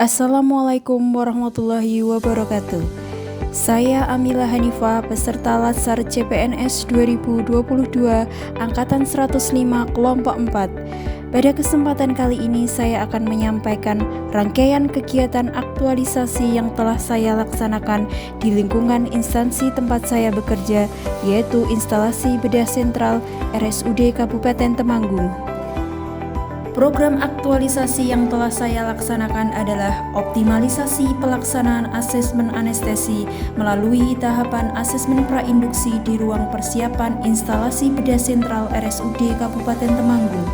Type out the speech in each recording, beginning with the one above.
Assalamualaikum warahmatullahi wabarakatuh. Saya Amila Hanifah, peserta Latsar CPNS 2022 Angkatan 105 Kelompok 4. Pada kesempatan kali ini saya akan menyampaikan rangkaian kegiatan aktualisasi yang telah saya laksanakan di lingkungan instansi tempat saya bekerja, yaitu instalasi bedah sentral RSUD Kabupaten Temanggung. Program aktualisasi yang telah saya laksanakan adalah optimalisasi pelaksanaan asesmen anestesi melalui tahapan asesmen prainduksi di ruang persiapan instalasi bedah sentral RSUD Kabupaten Temanggung.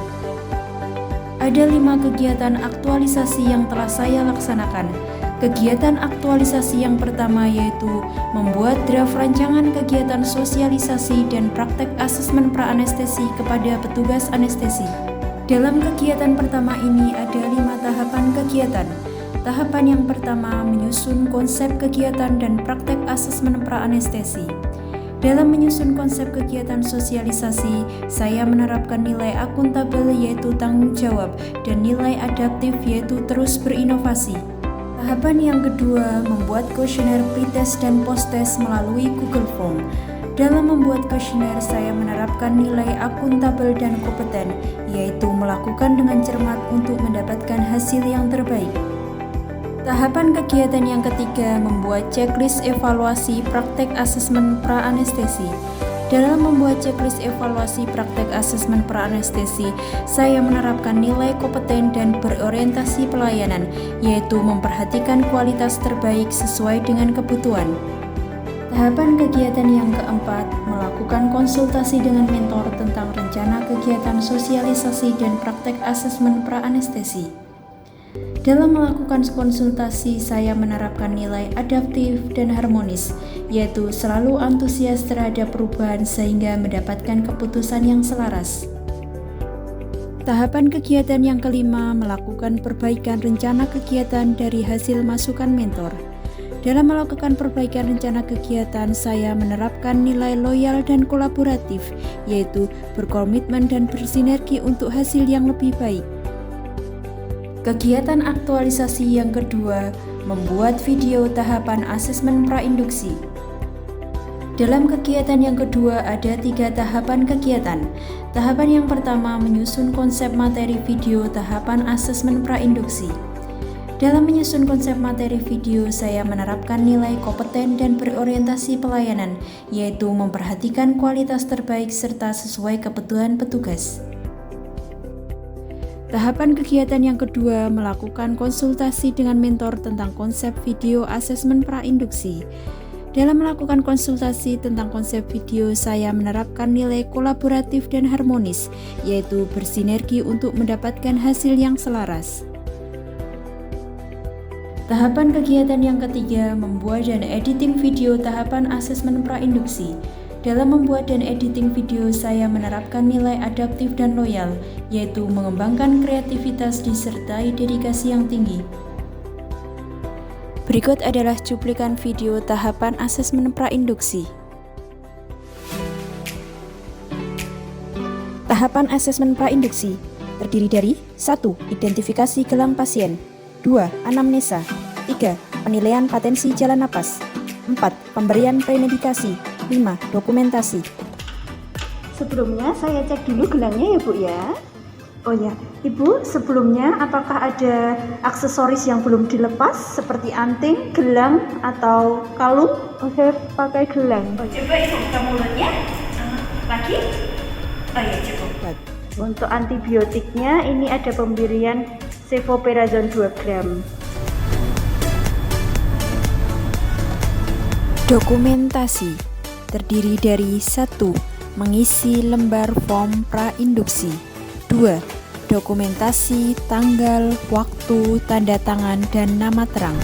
Ada 5 kegiatan aktualisasi yang telah saya laksanakan. Kegiatan aktualisasi yang pertama yaitu membuat draft rancangan kegiatan sosialisasi dan praktek asesmen praanestesi kepada petugas anestesi. Dalam kegiatan pertama ini ada 5 tahapan kegiatan. Tahapan yang pertama menyusun konsep kegiatan dan praktek asesmen praanestesi. Dalam menyusun konsep kegiatan sosialisasi, saya menerapkan nilai akuntabel yaitu tanggung jawab dan nilai adaptif yaitu terus berinovasi. Tahapan yang kedua membuat kuesioner pretest dan posttest melalui Google Form. Dalam membuat kuesioner, saya menerapkan nilai akuntabel dan kompeten, yaitu melakukan dengan cermat untuk mendapatkan hasil yang terbaik. Tahapan kegiatan yang ketiga membuat checklist evaluasi praktek asesmen praanestesi. Dalam membuat checklist evaluasi praktek asesmen praanestesi, saya menerapkan nilai kompeten dan berorientasi pelayanan, yaitu memperhatikan kualitas terbaik sesuai dengan kebutuhan. Tahapan kegiatan yang keempat, melakukan konsultasi dengan mentor tentang rencana kegiatan sosialisasi dan praktek asesmen praanestesi. Dalam melakukan konsultasi, saya menerapkan nilai adaptif dan harmonis, yaitu selalu antusias terhadap perubahan sehingga mendapatkan keputusan yang selaras. Tahapan kegiatan yang kelima, melakukan perbaikan rencana kegiatan dari hasil masukan mentor. Dalam melakukan perbaikan rencana kegiatan, saya menerapkan nilai loyal dan kolaboratif, yaitu berkomitmen dan bersinergi untuk hasil yang lebih baik. Kegiatan aktualisasi yang kedua, membuat video tahapan asesmen prainduksi. Dalam kegiatan yang kedua ada 3 tahapan kegiatan. Tahapan yang pertama menyusun konsep materi video tahapan asesmen prainduksi. Dalam menyusun konsep materi video, saya menerapkan nilai kompeten dan berorientasi pelayanan, yaitu memperhatikan kualitas terbaik serta sesuai kebutuhan petugas. Tahapan kegiatan yang kedua, melakukan konsultasi dengan mentor tentang konsep video asesmen prainduksi. Dalam melakukan konsultasi tentang konsep video, saya menerapkan nilai kolaboratif dan harmonis, yaitu bersinergi untuk mendapatkan hasil yang selaras. Tahapan kegiatan yang ketiga, membuat dan editing video tahapan asesmen prainduksi. Dalam membuat dan editing video, saya menerapkan nilai adaptif dan loyal, yaitu mengembangkan kreativitas disertai dedikasi yang tinggi. Berikut adalah cuplikan video tahapan asesmen prainduksi. Tahapan asesmen prainduksi terdiri dari 1. Identifikasi gelang pasien, 2. Anamnesa, 3. Penilaian patensi jalan napas, 4. Pemberian premedikasi, 5. Dokumentasi. Sebelumnya saya cek dulu gelangnya ya Bu ya. Oh ya, Ibu, sebelumnya apakah ada aksesoris yang belum dilepas seperti anting, gelang, atau kalung? Oh, saya pakai gelang. Oh, coba Ibu buka mulutnya. Lagi? Oh ya, cukup. Untuk antibiotiknya ini ada pemberian Cefoperazone 2 gram. Dokumentasi terdiri dari 1. Mengisi lembar form prainduksi, 2. Dokumentasi tanggal, waktu, tanda tangan, dan nama terang.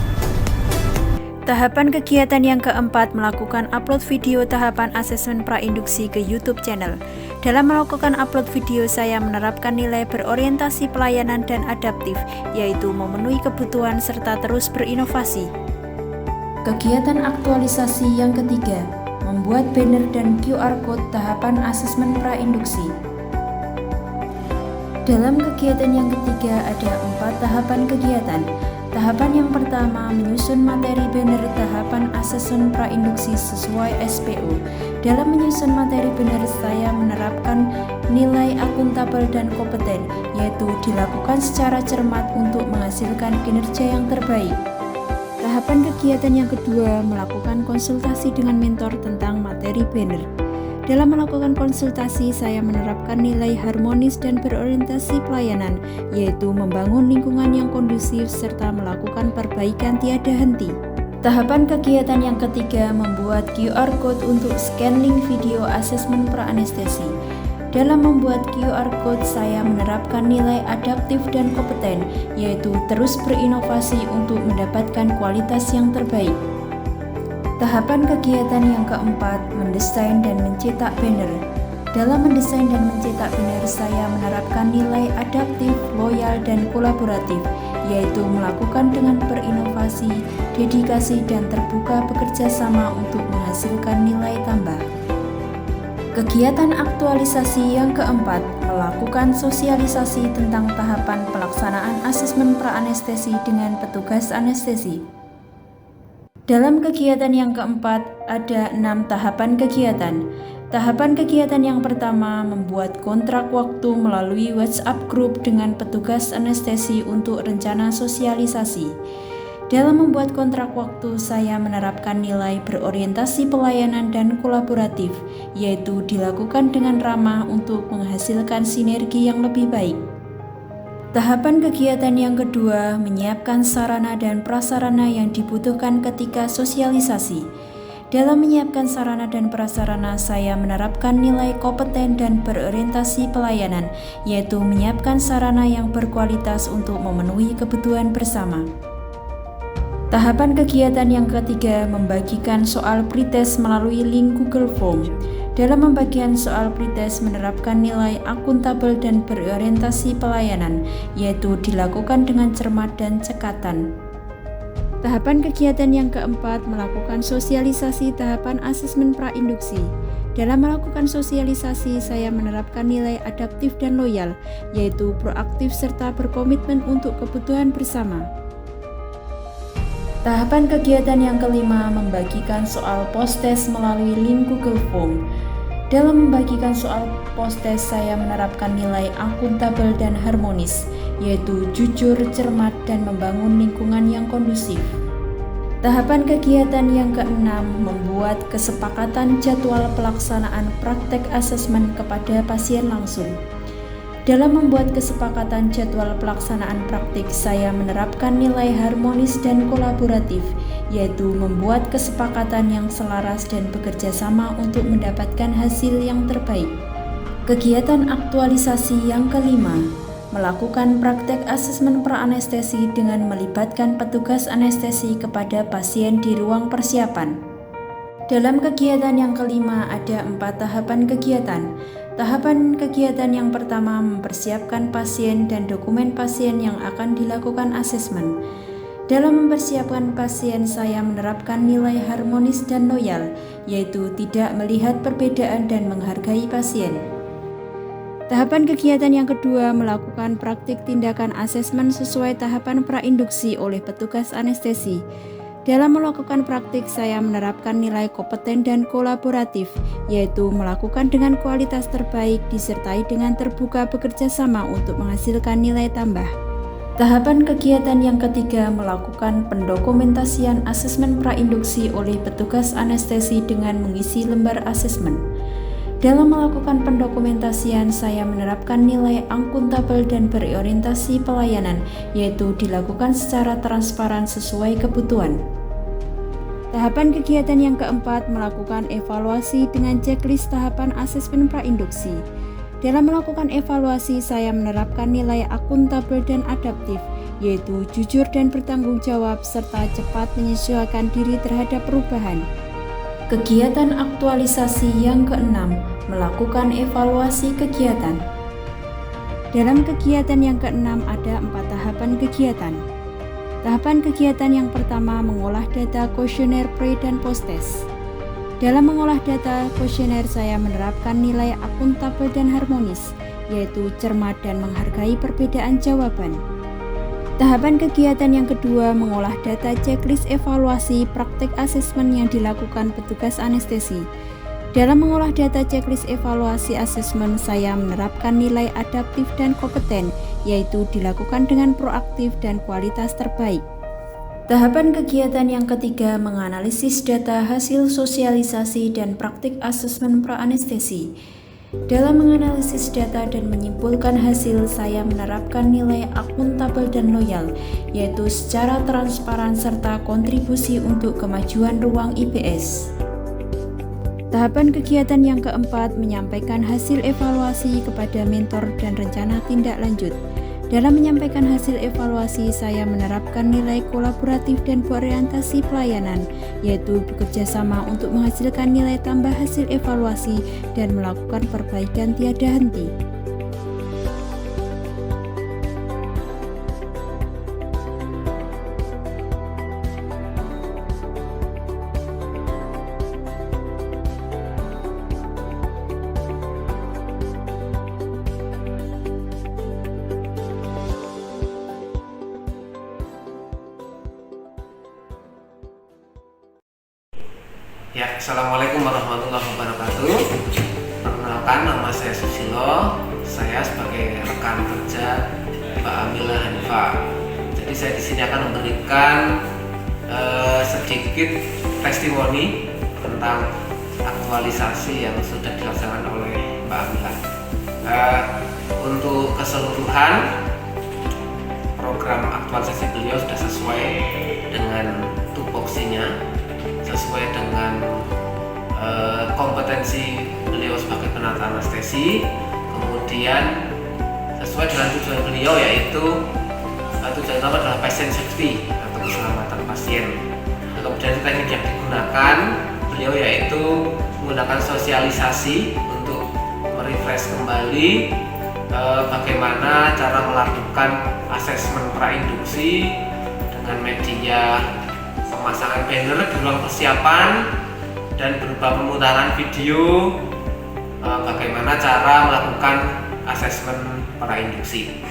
Tahapan kegiatan yang keempat, melakukan upload video tahapan asesmen prainduksi ke YouTube channel. Dalam melakukan upload video, saya menerapkan nilai berorientasi pelayanan dan adaptif, yaitu memenuhi kebutuhan serta terus berinovasi. Kegiatan aktualisasi yang ketiga, membuat banner dan QR Code tahapan asesmen prainduksi. Dalam kegiatan yang ketiga ada 4 tahapan kegiatan. Tahapan yang pertama, menyusun materi banner tahapan asesmen prainduksi sesuai SPO. Dalam menyusun materi banner, saya menerapkan nilai akuntabel dan kompeten, yaitu dilakukan secara cermat untuk menghasilkan kinerja yang terbaik. Tahapan kegiatan yang kedua, melakukan konsultasi dengan mentor tentang materi banner. Dalam melakukan konsultasi, saya menerapkan nilai harmonis dan berorientasi pelayanan, yaitu membangun lingkungan yang kondusif serta melakukan perbaikan tiada henti. Tahapan kegiatan yang ketiga, membuat QR Code untuk scan link video asesmen praanestesi. Dalam membuat QR Code, saya menerapkan nilai adaptif dan kompeten, yaitu terus berinovasi untuk mendapatkan kualitas yang terbaik. Tahapan kegiatan yang keempat, mendesain dan mencetak banner. Dalam mendesain dan mencetak banner, saya menerapkan nilai adaptif, loyal, dan kolaboratif, yaitu melakukan dengan berinovasi, dedikasi, dan terbuka bekerja sama untuk menghasilkan nilai tambah. Kegiatan aktualisasi yang keempat, melakukan sosialisasi tentang tahapan pelaksanaan asesmen praanestesi dengan petugas anestesi. Dalam kegiatan yang keempat, ada 6 tahapan kegiatan. Tahapan kegiatan yang pertama, membuat kontrak waktu melalui WhatsApp group dengan petugas anestesi untuk rencana sosialisasi. Dalam membuat kontrak waktu, saya menerapkan nilai berorientasi pelayanan dan kolaboratif, yaitu dilakukan dengan ramah untuk menghasilkan sinergi yang lebih baik. Tahapan kegiatan yang kedua, menyiapkan sarana dan prasarana yang dibutuhkan ketika sosialisasi. Dalam menyiapkan sarana dan prasarana, saya menerapkan nilai kompeten dan berorientasi pelayanan, yaitu menyiapkan sarana yang berkualitas untuk memenuhi kebutuhan bersama. Tahapan kegiatan yang ketiga, membagikan soal pretest melalui link Google Form. Dalam pembagian soal pretest, menerapkan nilai akuntabel dan berorientasi pelayanan, yaitu dilakukan dengan cermat dan cekatan. Tahapan kegiatan yang keempat, melakukan sosialisasi tahapan asesmen prainduksi. Dalam melakukan sosialisasi, saya menerapkan nilai adaptif dan loyal, yaitu proaktif serta berkomitmen untuk kebutuhan bersama. Tahapan kegiatan yang kelima, membagikan soal post-test melalui link Google Form. Dalam membagikan soal post-test, saya menerapkan nilai akuntabel dan harmonis, yaitu jujur, cermat, dan membangun lingkungan yang kondusif. Tahapan kegiatan yang keenam, membuat kesepakatan jadwal pelaksanaan praktek asesmen kepada pasien langsung. Dalam membuat kesepakatan jadwal pelaksanaan praktik, saya menerapkan nilai harmonis dan kolaboratif, yaitu membuat kesepakatan yang selaras dan bekerja sama untuk mendapatkan hasil yang terbaik. Kegiatan aktualisasi yang kelima, melakukan praktek asesmen praanestesi dengan melibatkan petugas anestesi kepada pasien di ruang persiapan. Dalam kegiatan yang kelima ada 4 tahapan kegiatan. Tahapan kegiatan yang pertama, mempersiapkan pasien dan dokumen pasien yang akan dilakukan asesmen. Dalam mempersiapkan pasien, saya menerapkan nilai harmonis dan loyal, yaitu tidak melihat perbedaan dan menghargai pasien. Tahapan kegiatan yang kedua, melakukan praktik tindakan asesmen sesuai tahapan prainduksi oleh petugas anestesi. Dalam melakukan praktik, saya menerapkan nilai kompeten dan kolaboratif, yaitu melakukan dengan kualitas terbaik disertai dengan terbuka bekerja sama untuk menghasilkan nilai tambah. Tahapan kegiatan yang ketiga, melakukan pendokumentasian asesmen prainduksi oleh petugas anestesi dengan mengisi lembar asesmen. Dalam melakukan pendokumentasian, saya menerapkan nilai akuntabel dan berorientasi pelayanan, yaitu dilakukan secara transparan sesuai kebutuhan. Tahapan kegiatan yang keempat, melakukan evaluasi dengan checklist tahapan asesmen prainduksi. Dalam melakukan evaluasi, saya menerapkan nilai akuntabel dan adaptif, yaitu jujur dan bertanggung jawab, serta cepat menyesuaikan diri terhadap perubahan. Kegiatan aktualisasi yang keenam, melakukan evaluasi kegiatan. Dalam kegiatan yang keenam ada 4 tahapan kegiatan. Tahapan kegiatan yang pertama, mengolah data kuesioner pre dan post-test. Dalam mengolah data kuesioner, saya menerapkan nilai akuntabel dan harmonis, yaitu cermat dan menghargai perbedaan jawaban. Tahapan kegiatan yang kedua mengolah data checklist evaluasi praktek asesmen yang dilakukan petugas anestesi. Dalam mengolah data checklist evaluasi asesmen, saya menerapkan nilai adaptif dan kompeten, yaitu dilakukan dengan proaktif dan kualitas terbaik. Tahapan kegiatan yang ketiga menganalisis data hasil sosialisasi dan praktik asesmen praanestesi. Dalam menganalisis data dan menyimpulkan hasil, saya menerapkan nilai akuntabel dan loyal, yaitu secara transparan serta kontribusi untuk kemajuan ruang IPS. Tahapan kegiatan yang keempat menyampaikan hasil evaluasi kepada mentor dan rencana tindak lanjut. Dalam menyampaikan hasil evaluasi, saya menerapkan nilai kolaboratif dan berorientasi pelayanan, yaitu bekerja sama untuk menghasilkan nilai tambah hasil evaluasi dan melakukan perbaikan tiada henti. Ya, Assalamualaikum warahmatullahi wabarakatuh. Perkenalkan, nama saya Susilo. Saya sebagai rekan kerja Mbak Amilah Hanifah. Jadi saya di sini akan memberikan sedikit testimoni tentang aktualisasi yang sudah dilaksanakan oleh Mbak Amilah. Untuk keseluruhan program aktualisasi beliau sudah sesuai dengan tupoksinya, sesuai dengan kompetensi beliau sebagai penata anestesi, kemudian sesuai dengan tujuan beliau, yaitu tujuan utama adalah patient safety atau keselamatan pasien. Kemudian teknik yang digunakan beliau yaitu menggunakan sosialisasi untuk merefresh kembali bagaimana cara melakukan asesmen prainduksi dengan media pemasangan banner di ruang persiapan dan berupa pemutaran video bagaimana cara melakukan asesmen prainduksi.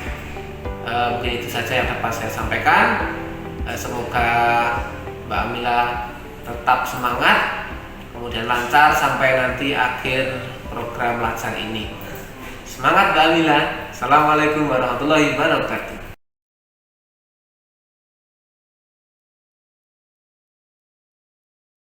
Mungkin itu saja yang dapat saya sampaikan. Semoga Mbak Amilah tetap semangat, kemudian lancar sampai nanti akhir program latsar ini. Semangat Mbak Amilah. Assalamualaikum warahmatullahi wabarakatuh.